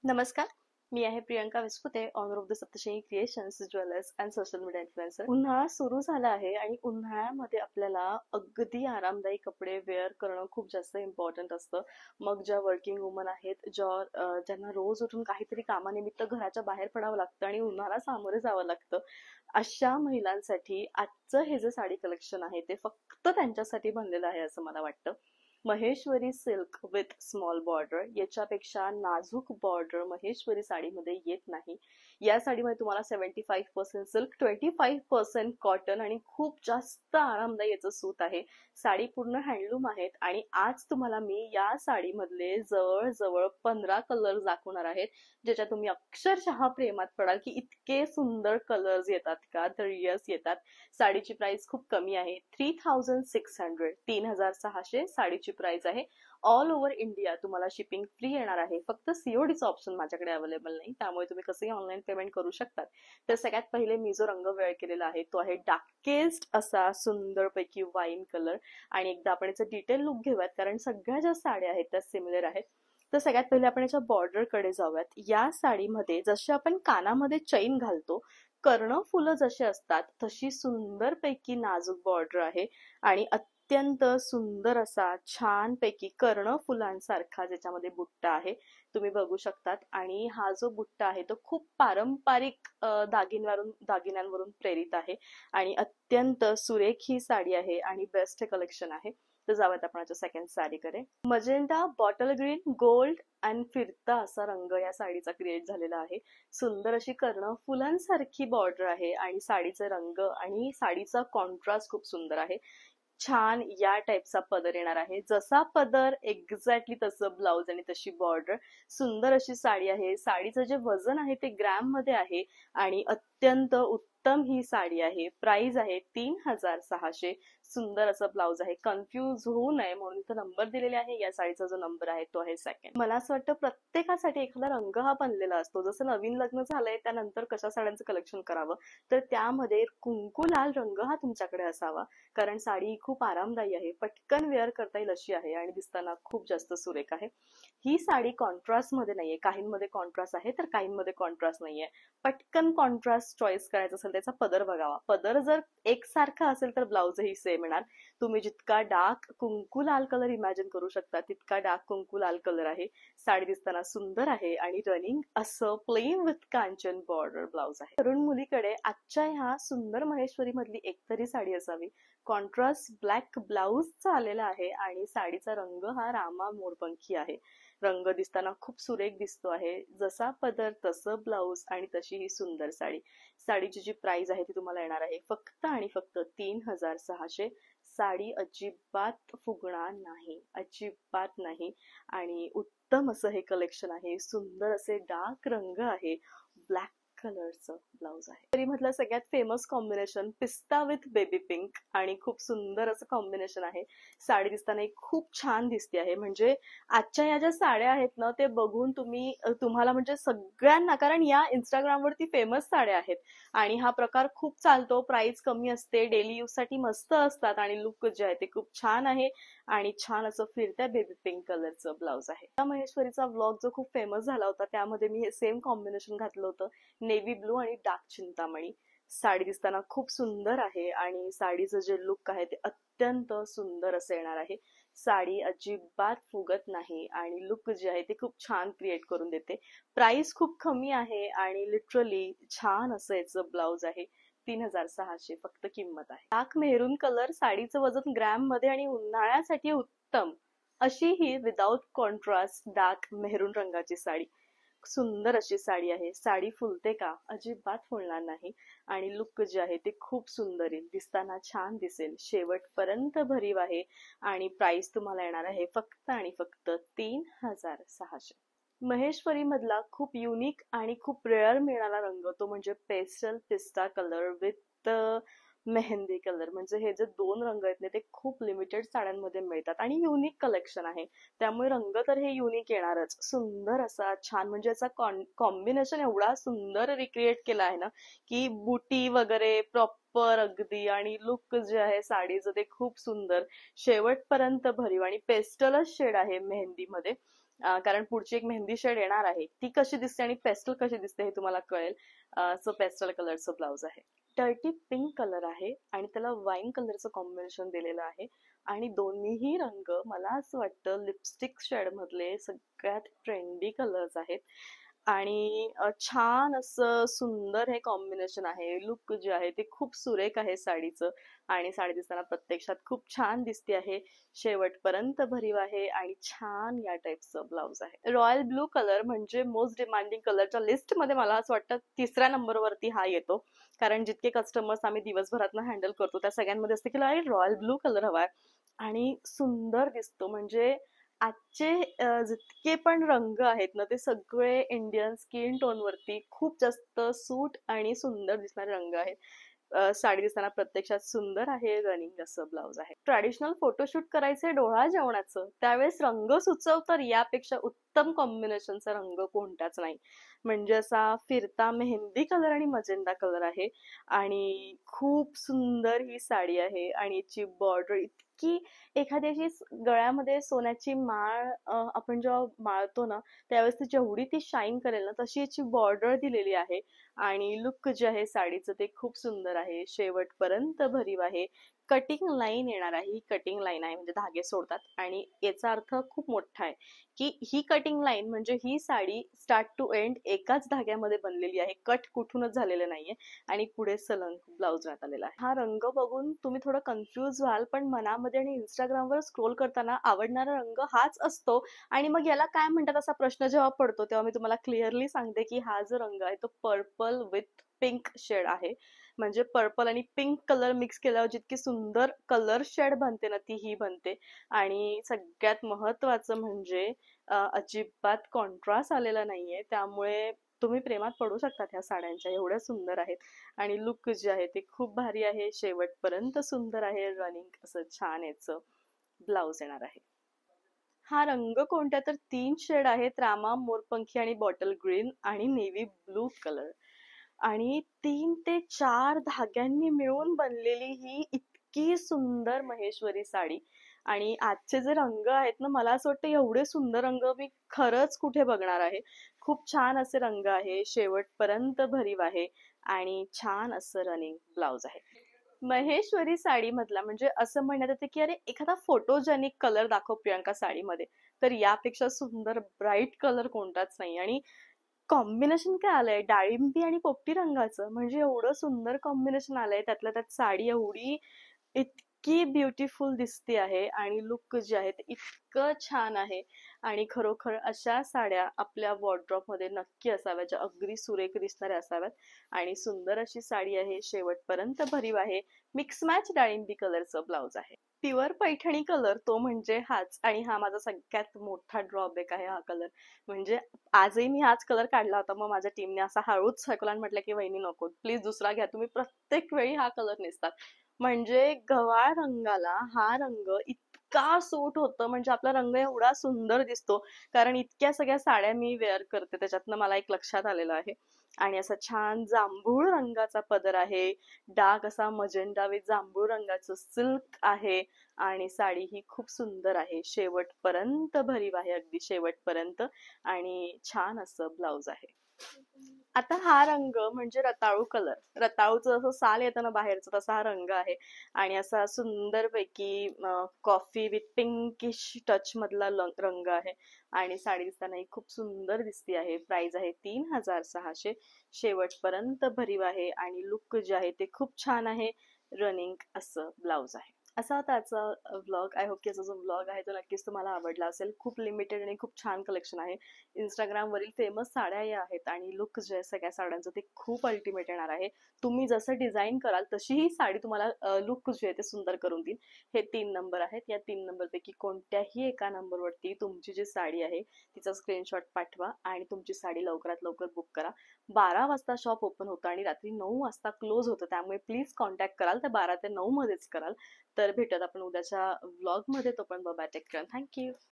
नमस्कार. मी आहे Priyanka Vispute, owner of the Saptashrungi creations, jewellers and social media influencer. उन्हाळा सुरू झाला आहे आणि उन्हाळ्यामध्ये आपल्याला अगदी आरामदायी कपडे वेअर करणं खूप जास्त इम्पॉर्टंट असतं. मग ज्या वर्किंग वुमन आहेत, ज्यांना रोज उठून काहीतरी कामानिमित्त घराच्या बाहेर पडावं लागतं आणि उन्हाला सामोरे जावं लागतं, अशा महिलांसाठी आजचं हे जे साडी कलेक्शन आहे ते फक्त त्यांच्यासाठी बनलेलं आहे असं मला वाटतं. Maheshwari silk with small border, याच्यापेक्षा नाजूक बॉर्डर महेश्वरी साडीमध्ये येत नाही. या साडीमध्ये तुम्हाला 75% सिल्क, 25% कॉटन आणि खूप जास्त आरामदायी याचं सूत आहे. साडी पूर्ण हँडलूम आहेत आणि आज तुम्हाला मी या साडीमधले जवळजवळ 15 कलर्स दाखवणार आहेत, ज्याच्या तुम्ही अक्षरशः प्रेमात पडाल की इतके सुंदर कलर्स येतात का? तर यस, येतात. साडीची प्राइस खूप कमी आहे, 3600, 3600 साडीची प्राइस आहे. ऑल ओव्हर इंडिया तुम्हाला शिपिंग फ्री येणार आहे. फक्त सीओडीचं ऑप्शन माझ्याकडे अवेलेबल नाही, त्यामुळे तुम्ही कसंही ऑनलाईन पेमेंट करू शकतात. तर सगळ्यात पहिले मी जो रंग वेअर केलेला आहे तो आहे डार्केस्ट असा सुंदरपैकी वाईन कलर. आणि एकदा आपण याचं डिटेल लुक घेऊयात, कारण सगळ्या ज्या साड्या आहेत त्या सिमिलर आहेत. तर सगळ्यात पहिले आपण याच्या बॉर्डर कडे जाऊयात. या साडीमध्ये जसे आपण कानामध्ये चैन घालतो, कर्णफुलं जसे असतात तशी सुंदरपैकी नाजूक बॉर्डर आहे आणि अत्यंत सुंदर असा छानपैकी कर्णफुलांसारखा ज्याच्यामध्ये बुट्टा आहे, तुम्ही बघू शकतात. आणि हा जो बुट्टा आहे तो खूप पारंपरिक दागिन्यांवरून प्रेरित आहे आणि अत्यंत सुरेख ही साडी आहे आणि बेस्ट कलेक्शन आहे. तर जाऊयात आपण सेकंड साडीकडे. मजेंडा, बॉटल ग्रीन, गोल्ड आणि फिरता असा रंग या साडीचा क्रिएट झालेला आहे. सुंदर अशी फुलांसारखी बॉर्डर आहे आणि साडीचा रंग आणि साडीचा कॉन्ट्रास्ट खूप सुंदर आहे. छान या टाईपचा पदर येणार आहे, जसा पदर एक्झॅक्टली तसं ब्लाउज आणि तशी बॉर्डर. सुंदर अशी साडी आहे. साडीचं जे वजन आहे ते ग्रॅम मध्ये आहे आणि अत्यंत उत्तम ही साडी आहे. प्राइस आहे 3600. सुंदर असं ब्लाउज आहे. कन्फ्यूज होऊ नये म्हणून इथं नंबर दिलेले आहे. या साडीचा जो नंबर आहे तो आहे सेकंड. मला असं वाटतं प्रत्येकासाठी एखादा रंग हा बनलेला असतो. जसं नवीन लग्न झालंय त्यानंतर कशा साड्यांचं कलेक्शन करावं, तर त्यामध्ये कुंकू लाल रंग हा तुमच्याकडे असावा, कारण साडी खूप आरामदायी आहे, पटकन वेअर करता येईल अशी आहे आणि दिसताना खूप जास्त सुरेख आहे. ही साडी कॉन्ट्रास्ट मध्ये नाहीये, काहींमध्ये कॉन्ट्रास्ट आहे तर काहींमध्ये कॉन्ट्रास्ट नाहीये. पटकन कॉन्ट्रास्ट चॉईस करायचा असेल त्याचा पदर बघावा. पदर जर एकसारखा असेल तर ब्लाउजही सेम येणार. तुम्ही जितका डार्क कुंकू लाल कलर इमॅजिन करू शकता तितका डार्क कुंकू लाल कलर आहे. साडी दिसताना सुंदर आहे आणि रनिंग असं plain with Kanchan border blouse आहे. तरुण मुलीकडे आजच्या ह्या सुंदर महेश्वरी मधली एकतरी साडी असावी. कॉन्ट्रास्ट ब्लॅक ब्लाउजचा आलेला आहे आणि साडीचा रंग हा रामा मोरपंखी आहे. रंग दिसताना खूप सुरेख दिसतो आहे. जसा पदर तसं ब्लाउज आणि तशी ही सुंदर साडी. साडीची जी प्राइस आहे ती तुम्हाला येणार आहे फक्त आणि फक्त 3600. साडी अजिबात फुगणार नाही, अजिबात नाही. आणि उत्तम असं हे कलेक्शन आहे. सुंदर असे डार्क रंग आहे. ब्लॅक कलरचं ब्लाउज आहे. तरी म्हटलं सगळ्यात फेमस कॉम्बिनेशन पिस्ता विथ बेबी पिंक आणि खूप सुंदर असं कॉम्बिनेशन आहे. साडी दिसताना खूप छान दिसते आहे. म्हणजे आजच्या या ज्या साड्या आहेत ना ते बघून तुम्हाला म्हणजे सगळ्यांना, कारण या इंस्टाग्रामवरती फेमस साड्या आहेत आणि हा प्रकार खूप चालतो. प्राइस कमी असते, डेली यूज साठी मस्त असतात आणि लुक जे आहे ते खूप छान आहे आणि छान असं फिरत्या बेबी पिंक कलरचं ब्लाउज आहे. त्या महेश्वरीचा व्लॉग जो खूप फेमस झाला होता त्यामध्ये मी हे सेम कॉम्बिनेशन घातलं होतं, नेव्ही ब्लू आणि डार्क चिंतामणी. साडी दिसताना खूप सुंदर आहे आणि साडीचं जे लुक आहे ते अत्यंत सुंदर असं येणार आहे. साडी अजिबात फुगत नाही आणि लुक जे आहे ते खूप छान क्रिएट करून देते. प्राइस खूप कमी आहे आणि लिटरली छान असं याचं ब्लाउज आहे. 3600 फक्त किंमत आहे. डार्क मेहरून कलर, साडीचं वजन ग्रॅम मध्ये आणि उन्हाळ्यासाठी उत्तम अशी ही विदाउट कॉन्ट्रास्ट डार्क मेहरून रंगाची साडी. सुंदर अशी साडी आहे. साडी फुलते का? अजिबात फुलणार नाही आणि लुक जे आहे ते खूप सुंदर येईल, दिसताना छान दिसेल, शेवटपर्यंत भरीव आहे आणि प्राइस तुम्हाला येणार आहे फक्त आणि फक्त 3600. महेश्वरी मधला खूप युनिक आणि खूप रेअर मिळणारा रंग तो म्हणजे पेस्टल पिस्ता कलर विथ मेहंदी कलर. म्हणजे हे जे दोन रंग आहेत ना ते खूप लिमिटेड साड्यांमध्ये मिळतात आणि युनिक कलेक्शन आहे, त्यामुळे रंग तर हे युनिक येणारच. सुंदर असा छान, म्हणजे याचा कॉम्बिनेशन एवढा सुंदर रिक्रिएट केला आहे ना की बुटी वगैरे प्रॉपर अगदी, आणि लुक जे आहे साडीचं ते खूप सुंदर, शेवटपर्यंत भरीव आणि पेस्टलच शेड आहे मेहंदीमध्ये. कारण पुढची एक मेहंदी शेड येणार आहे, ती कशी दिसते आणि पेस्टल कशी दिसते हे तुम्हाला कळेल. सो पेस्टल कलरचं ब्लाउज आहे. टर्टी पिंक कलर आहे आणि त्याला वाईन कलरचं कॉम्बिनेशन दिलेलं आहे. आणि दोन्हीही रंग मला असं वाटतं लिपस्टिक शेड मधले सगळ्यात ट्रेंडी कलर्स आहेत. आणि छान असं सुंदर हे कॉम्बिनेशन आहे. लुक जे आहे ते खूप सुरेख आहे साडीचं. आणि साडी दिसताना प्रत्यक्षात खूप छान दिसते आहे. शेवटपर्यंत भरीव आहे आणि छान या टाईपचं ब्लाउज आहे. रॉयल ब्लू कलर म्हणजे मोस्ट डिमांडिंग कलरच्या लिस्ट मध्ये मला असं वाटतं तिसऱ्या नंबरवरती हा येतो. कारण जितके कस्टमर्स आम्ही दिवसभरातनं हँडल करतो त्या सगळ्यांमध्ये असते की अरे रॉयल ब्लू कलर हवाय आणि सुंदर दिसतो. म्हणजे आजचे जितके पण रंग आहेत ना ते सगळे इंडियन स्किन टोन वरती खूप जास्त सूट आणि सुंदर दिसणारे रंग आहेत. साडी दिसताना प्रत्यक्षात सुंदर आहे. रनिंग असं ब्लाउज आहे. ट्रॅडिशनल फोटोशूट करायचे डोहाळ जेवणाचं त्यावेळेस रंग सुचव तर यापेक्षा उत्तम कॉम्बिनेशनचा रंग कोणताच नाही. म्हणजे असा फिरता मेहंदी कलर आणि मजेंडा कलर आहे. आणि खूप सुंदर ही साडी आहे आणि याची बॉर्डर इतकी एखाद्याची गळ्यामध्ये सोन्याची माळ आपण जेव्हा माळतो ना त्यावेळेस ती जेवढी ती शाईन करेल ना तशी याची बॉर्डर दिलेली आहे. आणि लुक जे आहे साडीचं ते खूप सुंदर आहे. शेवटपर्यंत भरीव आहे. कटिंग लाईन येणार आहे. ही कटिंग लाईन आहे म्हणजे धागे सोडतात आणि याचा अर्थ खूप मोठा आहे की ही कटिंग लाईन म्हणजे ही साडी स्टार्ट टू एंड एकाच धाग्यामध्ये बनलेली आहे. कट कुठूनच झालेलं नाहीये आणि पुढे सलंग ब्लाउज घात आलेला आहे. हा रंग बघून तुम्ही थोडं कन्फ्युज व्हाल पण मनामध्ये आणि इंस्टाग्रामवर स्क्रोल करताना आवडणारा रंग हाच असतो. आणि मग याला काय म्हणतात असा प्रश्न जेव्हा पडतो तेव्हा मी तुम्हाला क्लिअरली सांगते की हा जो रंग आहे तो पर्पल विथ पिंक शेड आहे. म्हणजे पर्पल आणि पिंक कलर मिक्स केल्यावर जितकी सुंदर कलर शेड बनते ना ती ही बनते. आणि सगळ्यात महत्वाचं म्हणजे अजिबात कॉन्ट्रास्ट आलेला नाहीये. त्यामुळे तुम्ही प्रेमात पडू शकता ह्या साड्यांच्या. एवढ्या सुंदर आहेत. आणि लुक जे आहे ते खूप भारी आहे. शेवटपर्यंत सुंदर आहे. रनिंग असं छान याचं ब्लाउज येणार आहे. हा रंग कोणत्या तर 3 शेड आहेत. रामा, मोरपंखी आणि बॉटल ग्रीन आणि नेव्ही ब्लू कलर. आणि 3 ते 4 धाग्यांनी मिळून बनलेली ही इतकी सुंदर महेश्वरी साडी. आणि आजचे जे रंग आहेत ना मला असं वाटतं एवढे सुंदर रंग मी खरंच कुठे बघणार आहे. खूप छान असे रंग आहे. शेवटपर्यंत भरीव आहे आणि छान असं रनिंग ब्लाउज आहे. महेश्वरी साडी मधला म्हणजे असं म्हणण्यात येते की अरे एखादा फोटोजेनिक कलर दाखव प्रियांका साडीमध्ये. तर यापेक्षा सुंदर ब्राईट कलर कोणताच नाही. आणि कॉम्बिनेशन काय आलंय डाळिंबी आणि पोपटी रंगाचं. म्हणजे एवढं सुंदर कॉम्बिनेशन आलंय. त्यातल्या त्यात साडी एवढी इतकी ब्युटिफुल दिसते आहे आणि लुक जे आहे ते इतकं छान आहे. आणि खरोखर अशा साड्या आपल्या वॉर्डरोब मध्ये नक्की असाव्या ज्या अगदी सुरेख दिसणाऱ्या असाव्यात. आणि सुंदर अशी साडी आहे. शेवटपर्यंत भरीव आहे. मिक्स मॅच डाळिंबी कलरचं ब्लाउज आहे. प्युअर पैठणी कलर तो म्हणजे हाच. आणि हा माझा सगळ्यात मोठा ड्रॉबॅक आहे हा कलर. म्हणजे आजही मी हाच कलर काढला होता मग माझ्या टीमने असा हळूच सरकला आणि म्हटलं की वहिनी नको प्लीज दुसरा घ्या. तुम्ही प्रत्येक वेळी हा कलर नेसतात. म्हणजे गव्हाळ रंगाला हा रंग इतका सूट होतं. म्हणजे आपला रंग एवढा सुंदर दिसतो. कारण इतक्या सगळ्या साड्या मी वेअर करते त्याच्यातनं मला एक लक्षात आलेलं आहे. आणि असा छान जांभूळ रंगाचा पदर आहे. डार्क असा मजेंडा विथ जांभूळ रंगाचं सिल्क आहे. आणि साडी ही खूप सुंदर आहे. शेवटपर्यंत भरीव आहे अगदी शेवटपर्यंत. आणि छान असं ब्लाउज आहे. आता हा रंग म्हणजे रताळू कलर. रताळूचं असं साल येतं ना बाहेरचं तसा हा रंग आहे. आणि असा सुंदर पैकी कॉफी विथ पिंकिश टच मधला रंग आहे. आणि साडी दिसताना ही खूप सुंदर दिसती आहे. प्राइस आहे 3600. शेवटपर्यंत भरीव आहे आणि लुक जे आहे ते खूप छान आहे. रनिंग असं ब्लाउज आहे. असा होता आजचा व्लॉग. आय होप की असा जो व्लॉग आहे तो नक्कीच तुम्हाला आवडला असेल. खूप लिमिटेड आणि खूप छान कलेक्शन आहे. इंस्टाग्राम वरील फेमस साड्या या आहेत आणि लुक जे आहे सगळ्या साड्यांचं ते खूप अल्टिमेट येणार आहे. तुम्ही जसं डिझाईन कराल तशी ही साडी तुम्हाला लुक जे आहे ते सुंदर करून देईल. हे 3 नंबर आहेत. या 3 नंबर पैकी कोणत्याही एका नंबरवरती तुमची जी साडी आहे तिचा स्क्रीनशॉट पाठवा आणि तुमची साडी लवकरात लवकर बुक करा. 12 वाजता शॉप ओपन होतं आणि रात्री 9 वाजता क्लोज होतं. त्यामुळे प्लीज कॉन्टॅक्ट कराल तर 12 ते 9 मध्येच कराल. तर भेटत आपण उद्याच्या व्लॉग मध्ये. तो पण बाय. Take care. थँक्यू.